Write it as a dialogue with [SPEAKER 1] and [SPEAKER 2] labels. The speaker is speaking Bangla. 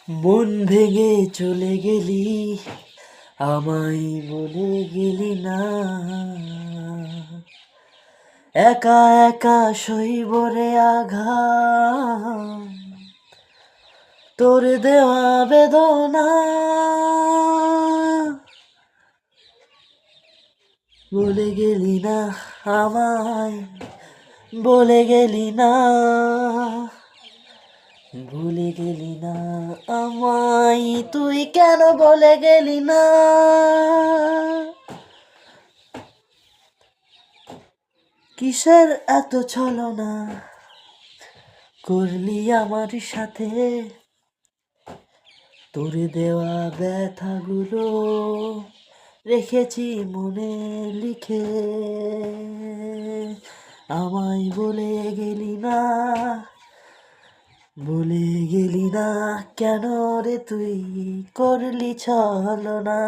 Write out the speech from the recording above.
[SPEAKER 1] মন ভেঙে চলে গেলি, আমায় বলে গেলি না। একা একা সইব রে আঘাত, তোর দেওয়া বেদনা। বলে গেলি না আমায়, বলে গেলি না, ভুলে গেলি না আমায়, তুই কেন বলে গেলি না। কিসের এত ছলনা করলি আমার সাথে, তোর দেওয়া ব্যথাগুলো রেখেছি মনে লিখে। আমায় বলে গেলি না, বলে গেলি না, কেন রে তুই করলি ছলনা।